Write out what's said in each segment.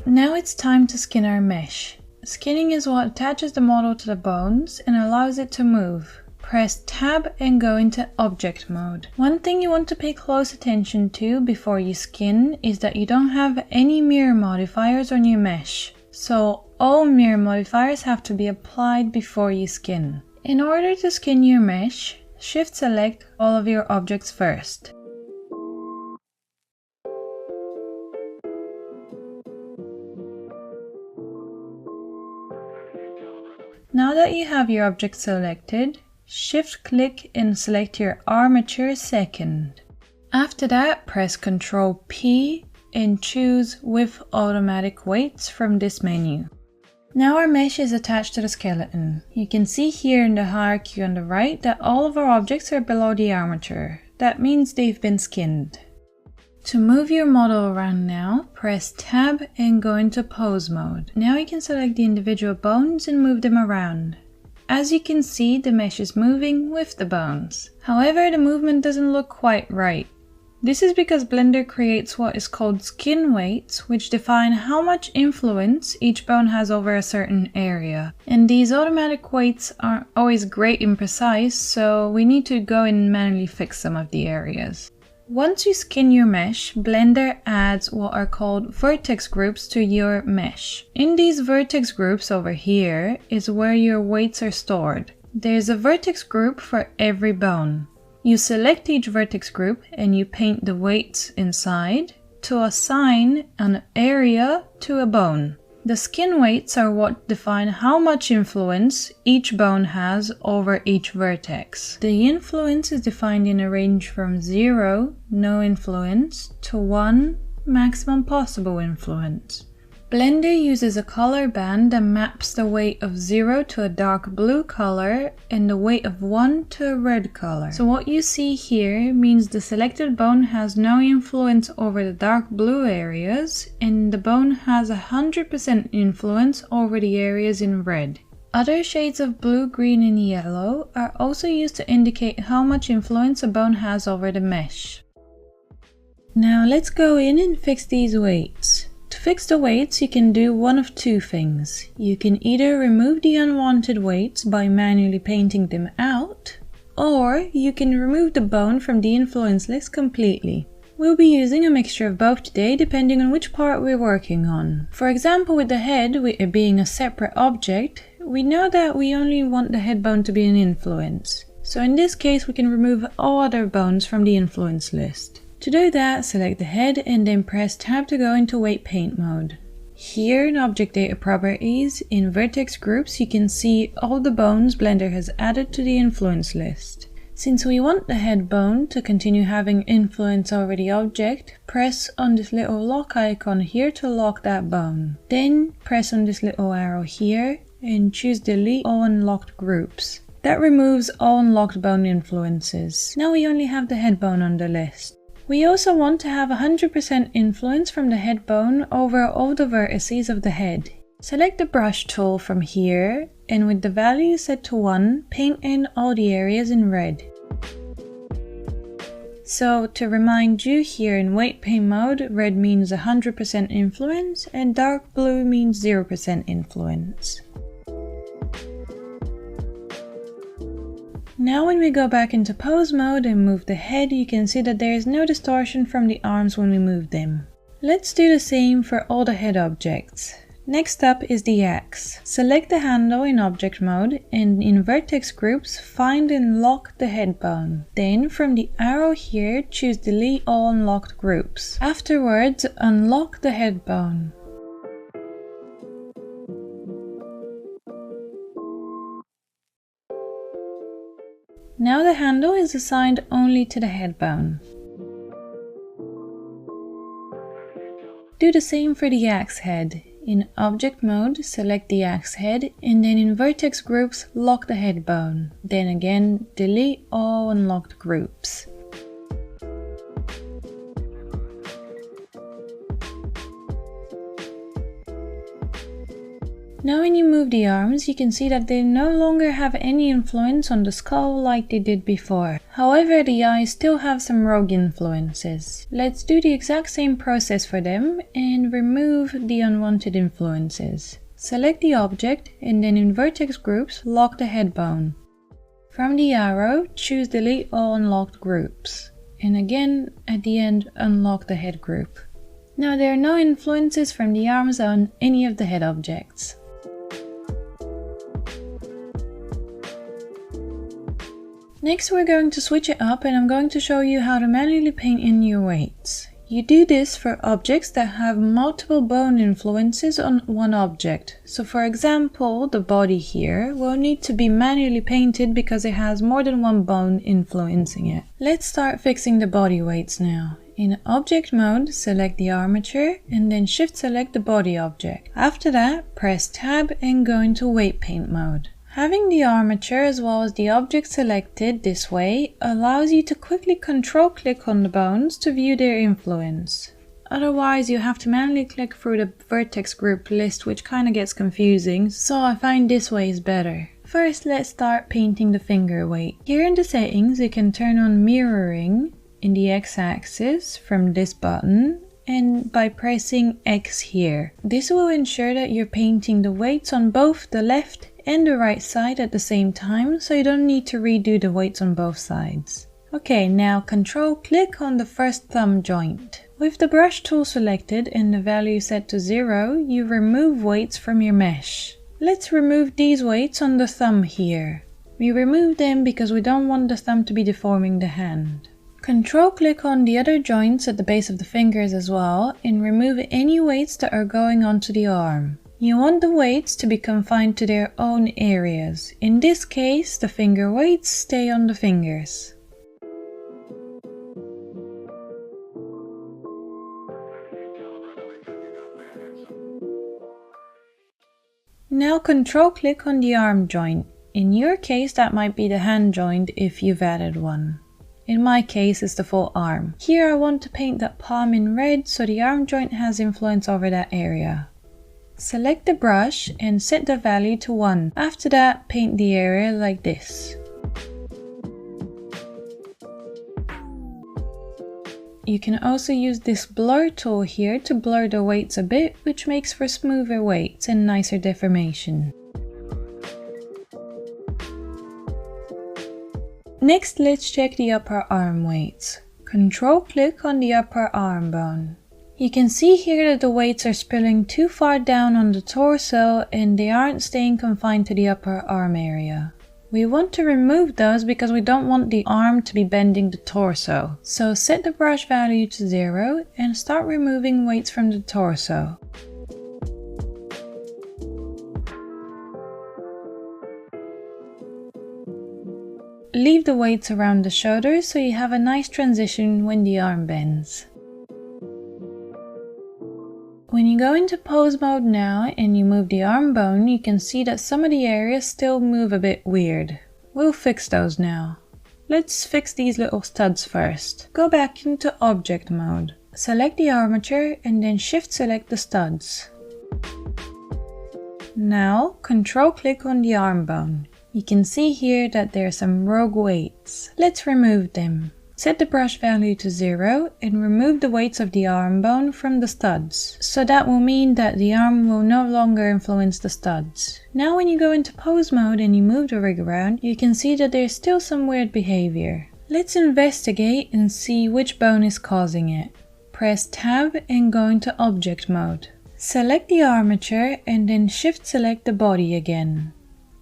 Now it's time to skin our mesh. Skinning is what attaches the model to the bones and allows it to move. Press Tab and go into object mode. One thing you want to pay close attention to before you skin is that you don't have any mirror modifiers on your mesh. So all mirror modifiers have to be applied before you skin. In order to skin your mesh, shift select all of your objects first. Now that you have your object selected, shift click and select your armature second. After that, press Ctrl P and choose with automatic weights from this menu. Now our mesh is attached to the skeleton. You can see here in the hierarchy on the right that all of our objects are below the armature. That means they've been skinned. To move your model around now, press Tab and go into pose mode. Now you can select the individual bones and move them around. As you can see, the mesh is moving with the bones. However, the movement doesn't look quite right. This is because Blender creates what is called skin weights, which define how much influence each bone has over a certain area. And these automatic weights aren't always great and precise, so we need to go and manually fix some of the areas. Once you skin your mesh, Blender adds what are called vertex groups to your mesh. In these vertex groups over here is where your weights are stored. There's a vertex group for every bone. You select each vertex group and you paint the weights inside to assign an area to a bone. The skin weights are what define how much influence each bone has over each vertex. The influence is defined in a range from 0, no influence, to 1, maximum possible influence. Blender uses a color band that maps the weight of 0 to a dark blue color and the weight of 1 to a red color. So what you see here means the selected bone has no influence over the dark blue areas and the bone has 100% influence over the areas in red. Other shades of blue, green and yellow are also used to indicate how much influence a bone has over the mesh. Now let's go in and fix these weights. To fix the weights, you can do one of two things. You can either remove the unwanted weights by manually painting them out, or you can remove the bone from the influence list completely. We'll be using a mixture of both today depending on which part we're working on. For example, with the head, with it being a separate object, we know that we only want the head bone to be an influence. So in this case, we can remove all other bones from the influence list. To do that, select the head and then press Tab to go into weight paint mode. Here in Object Data Properties, in Vertex Groups, you can see all the bones Blender has added to the influence list. Since we want the head bone to continue having influence over the object, press on this little lock icon here to lock that bone. Then press on this little arrow here and choose Delete All Unlocked Groups. That removes all unlocked bone influences. Now we only have the head bone on the list. We also want to have 100% influence from the head bone over all the vertices of the head. Select the brush tool from here and with the value set to 1, paint in all the areas in red. So to remind you, here in weight paint mode, red means 100% influence and dark blue means 0% influence. Now when we go back into pose mode and move the head, you can see that there is no distortion from the arms when we move them. Let's do the same for all the head objects. Next up is the axe. Select the handle in object mode and in vertex groups find and lock the head bone. Then from the arrow here choose Delete All Unlocked Groups. Afterwards unlock the head bone. Now the handle is assigned only to the head bone. Do the same for the axe head. In object mode, select the axe head and then in vertex groups, lock the head bone. Then again, delete all unlocked groups. Now when you move the arms, you can see that they no longer have any influence on the skull like they did before. However, the eyes still have some rogue influences. Let's do the exact same process for them and remove the unwanted influences. Select the object and then in vertex groups, lock the head bone. From the arrow, choose delete all unlocked groups. And again, at the end, unlock the head group. Now there are no influences from the arms on any of the head objects. Next we're going to switch it up and I'm going to show you how to manually paint in your weights. You do this for objects that have multiple bone influences on one object. So for example, the body here will need to be manually painted because it has more than one bone influencing it. Let's start fixing the body weights now. In object mode, select the armature and then shift select the body object. After that, press tab and go into weight paint mode. Having the armature as well as the object selected this way allows you to quickly control click on the bones to view their influence. Otherwise you have to manually click through the vertex group list, which kinda gets confusing, so I find this way is better. First let's start painting the finger weight. Here in the settings you can turn on mirroring in the x-axis from this button and by pressing X here. This will ensure that you're painting the weights on both the left and the right side at the same time, so you don't need to redo the weights on both sides. Okay, now control click on the first thumb joint. With the brush tool selected and the value set to 0, you remove weights from your mesh. Let's remove these weights on the thumb here. We remove them because we don't want the thumb to be deforming the hand. Control click on the other joints at the base of the fingers as well and remove any weights that are going onto the arm. You want the weights to be confined to their own areas. In this case, the finger weights stay on the fingers. Now control click on the arm joint. In your case that might be the hand joint if you've added one. In my case it's the full arm. Here I want to paint that palm in red so the arm joint has influence over that area. Select the brush and set the value to 1. After that, paint the area like this. You can also use this blur tool here to blur the weights a bit, which makes for smoother weights and nicer deformation. Next, let's check the upper arm weights. Control click on the upper arm bone. You can see here that the weights are spilling too far down on the torso and they aren't staying confined to the upper arm area. We want to remove those because we don't want the arm to be bending the torso. So set the brush value to 0 and start removing weights from the torso. Leave the weights around the shoulders so you have a nice transition when the arm bends. When you go into pose mode now and you move the arm bone, you can see that some of the areas still move a bit weird. We'll fix those now. Let's fix these little studs first. Go back into object mode. Select the armature and then shift select the studs. Now control click on the arm bone. You can see here that there are some rogue weights. Let's remove them. Set the brush value to 0 and remove the weights of the arm bone from the studs. So that will mean that the arm will no longer influence the studs. Now when you go into pose mode and you move the rig around, you can see that there's still some weird behavior. Let's investigate and see which bone is causing it. Press tab and go into object mode. Select the armature and then shift select the body again.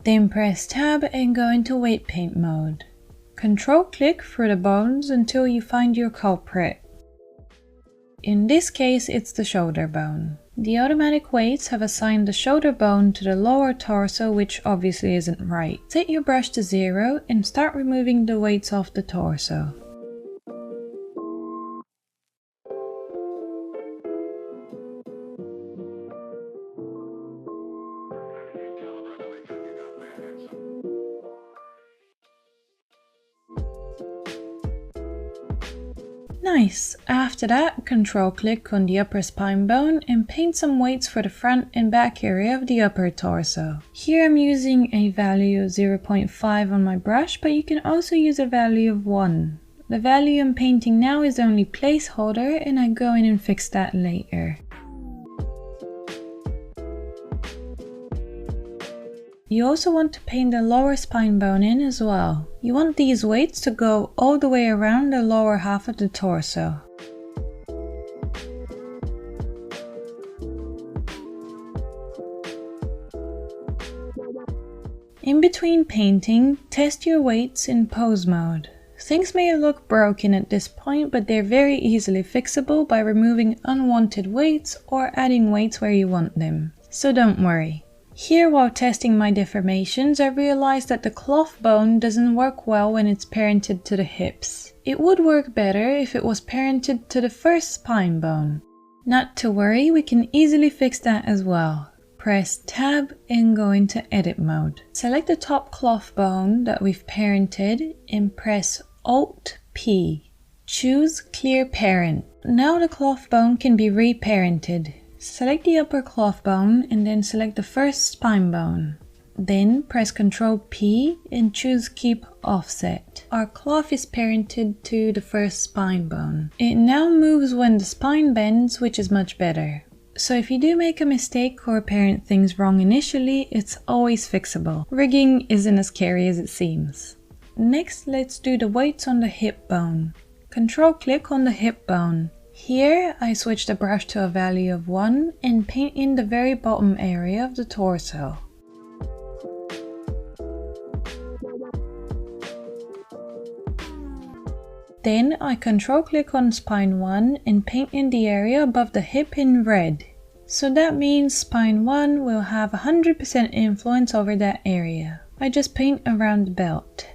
Then press tab and go into weight paint mode. Control click through the bones until you find your culprit. In this case it's the shoulder bone. The automatic weights have assigned the shoulder bone to the lower torso, which obviously isn't right. Set your brush to 0 and start removing the weights off the torso. Nice! After that, control click on the upper spine bone and paint some weights for the front and back area of the upper torso. Here I'm using a value of 0.5 on my brush, but you can also use a value of 1. The value I'm painting now is only placeholder, and I go in and fix that later. You also want to paint the lower spine bone in as well. You want these weights to go all the way around the lower half of the torso. In between painting, test your weights in pose mode. Things may look broken at this point, but they're very easily fixable by removing unwanted weights or adding weights where you want them. So don't worry. Here, while testing my deformations, I realized that the cloth bone doesn't work well when it's parented to the hips. It would work better if it was parented to the first spine bone. Not to worry, we can easily fix that as well. Press Tab and go into edit mode. Select the top cloth bone that we've parented and press Alt-P. Choose Clear Parent. Now the cloth bone can be reparented. Select the upper cloth bone and then select the first spine bone. Then press Ctrl P and choose Keep Offset. Our cloth is parented to the first spine bone. It now moves when the spine bends, which is much better. So if you do make a mistake or parent things wrong initially, it's always fixable. Rigging isn't as scary as it seems. Next, let's do the weights on the hip bone. Control click on the hip bone. Here, I switch the brush to a value of 1 and paint in the very bottom area of the torso. Then I control click on spine 1 and paint in the area above the hip in red. So that means spine 1 will have 100% influence over that area. I just paint around the belt.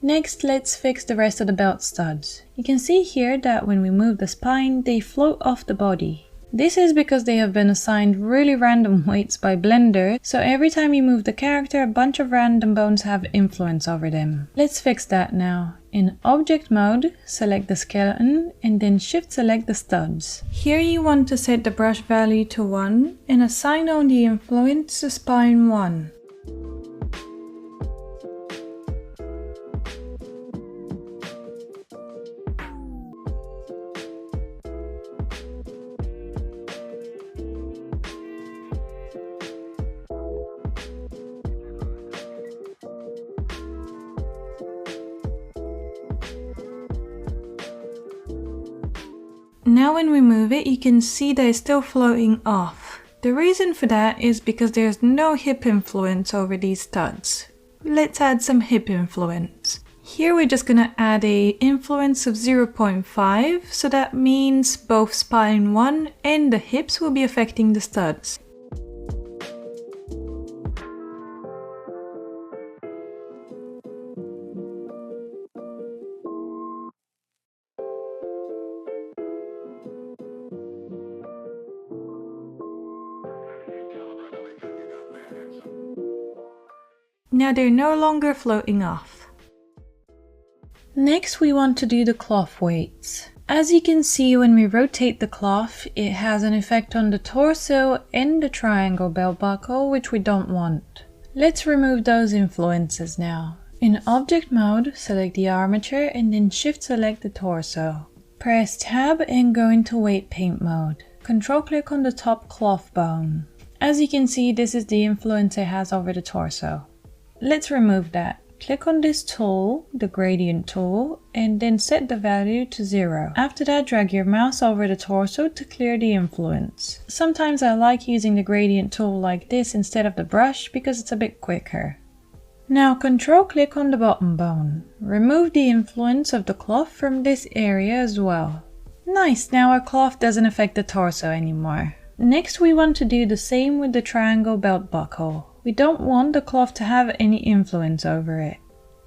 Next, let's fix the rest of the belt studs. You can see here that when we move the spine, they float off the body. This is because they have been assigned really random weights by Blender, so every time you move the character, a bunch of random bones have influence over them. Let's fix that now. In Object mode, select the skeleton and then Shift select the studs. Here you want to set the brush value to 1 and assign on the influence to spine 1. Now when we move it, you can see that it's still floating off. The reason for that is because there's no hip influence over these studs. Let's add some hip influence. Here we're just gonna add a influence of 0.5, so that means both spine 1 and the hips will be affecting the studs. Now they're no longer floating off. Next we want to do the cloth weights. As you can see, when we rotate the cloth, it has an effect on the torso and the triangle belt buckle, which we don't want. Let's remove those influences now. In Object mode, select the armature and then Shift select the torso. Press Tab and go into Weight Paint mode. Control click on the top cloth bone. As you can see, this is the influence it has over the torso. Let's remove that. Click on this tool, the gradient tool, and then set the value to 0. After that, drag your mouse over the torso to clear the influence. Sometimes I like using the gradient tool like this instead of the brush because it's a bit quicker. Now control click on the bottom bone. Remove the influence of the cloth from this area as well. Nice, now our cloth doesn't affect the torso anymore. Next we want to do the same with the triangle belt buckle. We don't want the cloth to have any influence over it.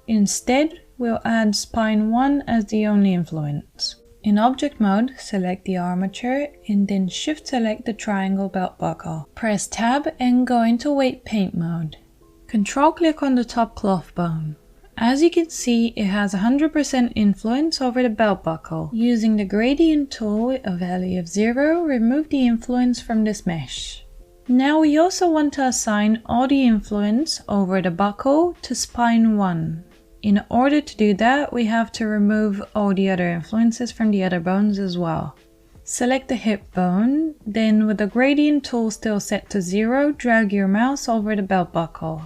Instead, we'll add spine 1 as the only influence. In object mode, select the armature and then shift select the triangle belt buckle. Press tab and go into weight paint mode. Control click on the top cloth bone. As you can see, it has 100% influence over the belt buckle. Using the gradient tool with a value of 0, remove the influence from this mesh. Now we also want to assign all the influence over the buckle to spine 1. In order to do that, we have to remove all the other influences from the other bones as well. Select the hip bone, then with the gradient tool still set to 0, drag your mouse over the belt buckle.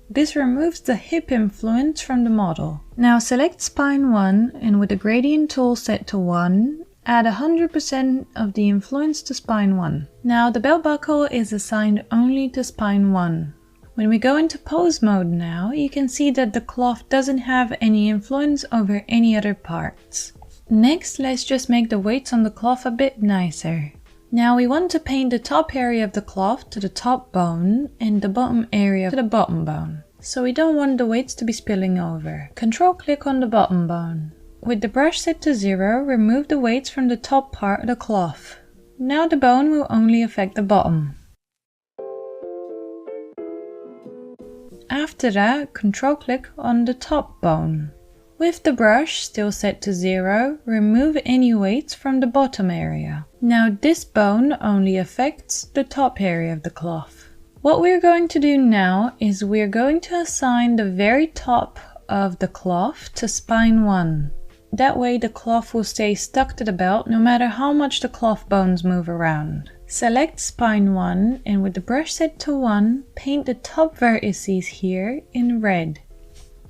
This removes the hip influence from the model. Now select spine 1 and with the gradient tool set to 1, add 100% of the influence to spine 1. Now the belt buckle is assigned only to spine 1. When we go into pose mode now, you can see that the cloth doesn't have any influence over any other parts. Next, let's just make the weights on the cloth a bit nicer. Now we want to paint the top area of the cloth to the top bone and the bottom area to the bottom bone. So we don't want the weights to be spilling over. Control click on the bottom bone. With the brush set to 0, remove the weights from the top part of the cloth. Now the bone will only affect the bottom. After that, control click on the top bone. With the brush still set to 0, remove any weights from the bottom area. Now this bone only affects the top area of the cloth. What we're going to do now is we're going to assign the very top of the cloth to spine 1. That way the cloth will stay stuck to the belt no matter how much the cloth bones move around. Select spine 1 and with the brush set to 1, paint the top vertices here in red.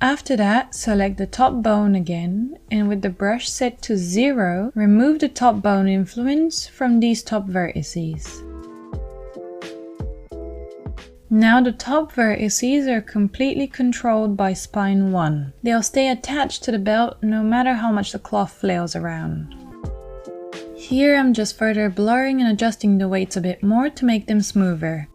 After that, select the top bone again and with the brush set to 0, remove the top bone influence from these top vertices. Now the top vertices are completely controlled by spine 1. They'll stay attached to the belt no matter how much the cloth flails around. Here I'm just further blurring and adjusting the weights a bit more to make them smoother.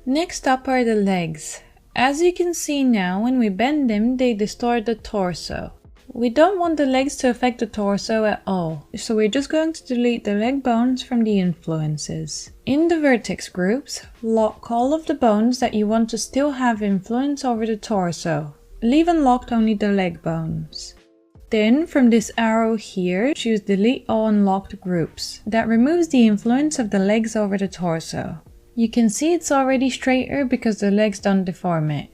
Next up are the legs. As you can see now, when we bend them, they distort the torso. We don't want the legs to affect the torso at all, so we're just going to delete the leg bones from the influences. In the vertex groups, lock all of the bones that you want to still have influence over the torso. Leave unlocked only the leg bones. Then, from this arrow here, choose delete all unlocked groups. That removes the influence of the legs over the torso. You can see it's already straighter because the legs don't deform it.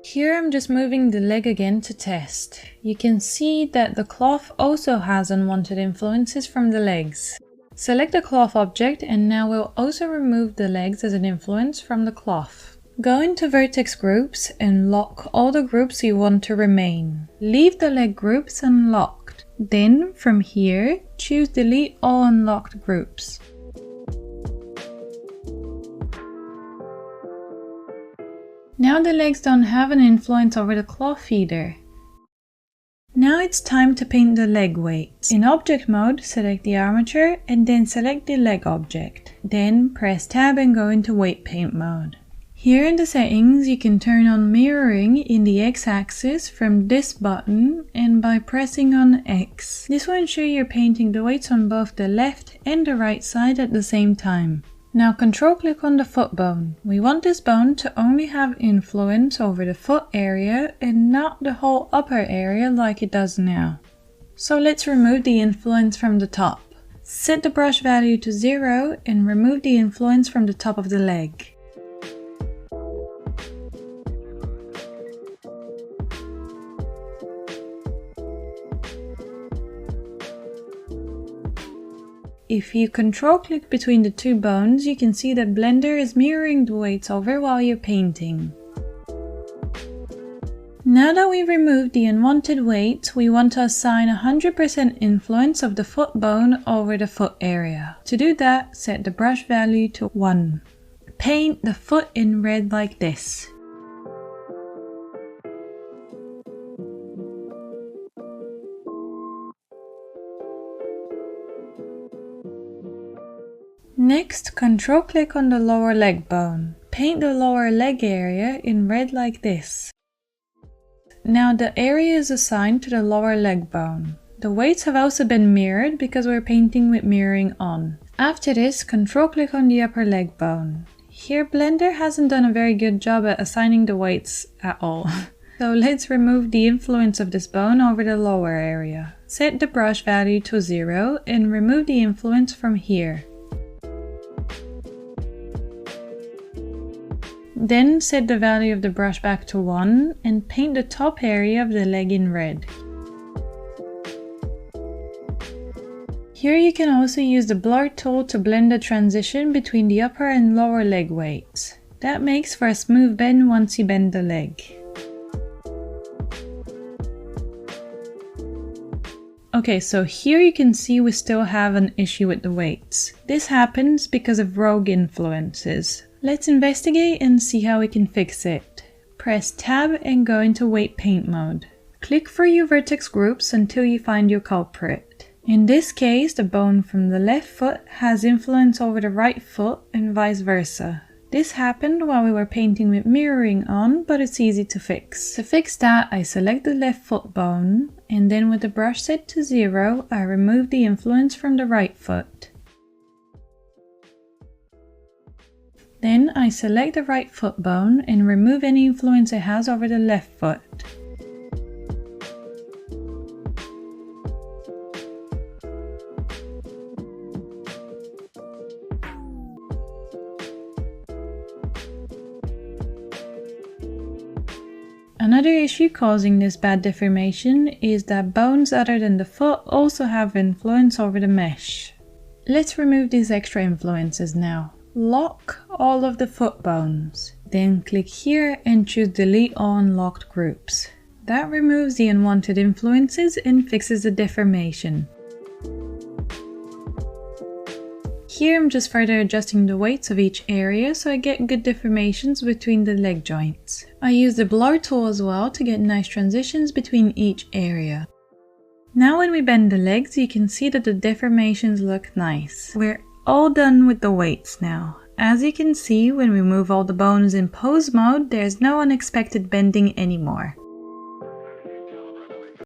Here I'm just moving the leg again to test. You can see that the cloth also has unwanted influences from the legs. Select the cloth object and now we'll also remove the legs as an influence from the cloth. Go into vertex groups and lock all the groups you want to remain. Leave the leg groups unlocked. Then, from here, choose delete all unlocked groups. Now the legs don't have an influence over the cloth either. Now it's time to paint the leg weights. In object mode, select the armature and then select the leg object. Then press tab and go into weight paint mode. Here in the settings, you can turn on mirroring in the x-axis from this button and by pressing on X. This will ensure you're painting the weights on both the left and the right side at the same time. Now control click on the foot bone. We want this bone to only have influence over the foot area and not the whole upper area like it does now. So let's remove the influence from the top. Set the brush value to 0 and remove the influence from the top of the leg. If you control click between the two bones, you can see that Blender is mirroring the weights over while you're painting. Now that we've removed the unwanted weight, we want to assign 100% influence of the foot bone over the foot area. To do that, set the brush value to 1. Paint the foot in red like this. Next, control-click on the lower leg bone. Paint the lower leg area in red like this. Now the area is assigned to the lower leg bone. The weights have also been mirrored because we're painting with mirroring on. After this, control-click on the upper leg bone. Here Blender hasn't done a very good job at assigning the weights at all. So let's remove the influence of this bone over the lower area. Set the brush value to 0 and remove the influence from here. Then set the value of the brush back to 1 and paint the top area of the leg in red. Here you can also use the blur tool to blend the transition between the upper and lower leg weights. That makes for a smooth bend once you bend the leg. Okay, so here you can see we still have an issue with the weights. This happens because of rogue influences. Let's investigate and see how we can fix it. Press Tab and go into weight paint mode. Click for your vertex groups until you find your culprit. In this case, the bone from the left foot has influence over the right foot and vice versa. This happened while we were painting with mirroring on, but it's easy to fix. To fix that, I select the left foot bone, and then with the brush set to 0, I remove the influence from the right foot. Then I select the right foot bone and remove any influence it has over the left foot. Another issue causing this bad deformation is that bones other than the foot also have influence over the mesh. Let's remove these extra influences now. Lock all of the foot bones. Then click here and choose Delete All Unlocked Groups. That removes the unwanted influences and fixes the deformation. Here I'm just further adjusting the weights of each area so I get good deformations between the leg joints. I use the blur tool as well to get nice transitions between each area. Now when we bend the legs, you can see that the deformations look nice. We're all done with the weights now. As you can see, when we move all the bones in pose mode, there's no unexpected bending anymore.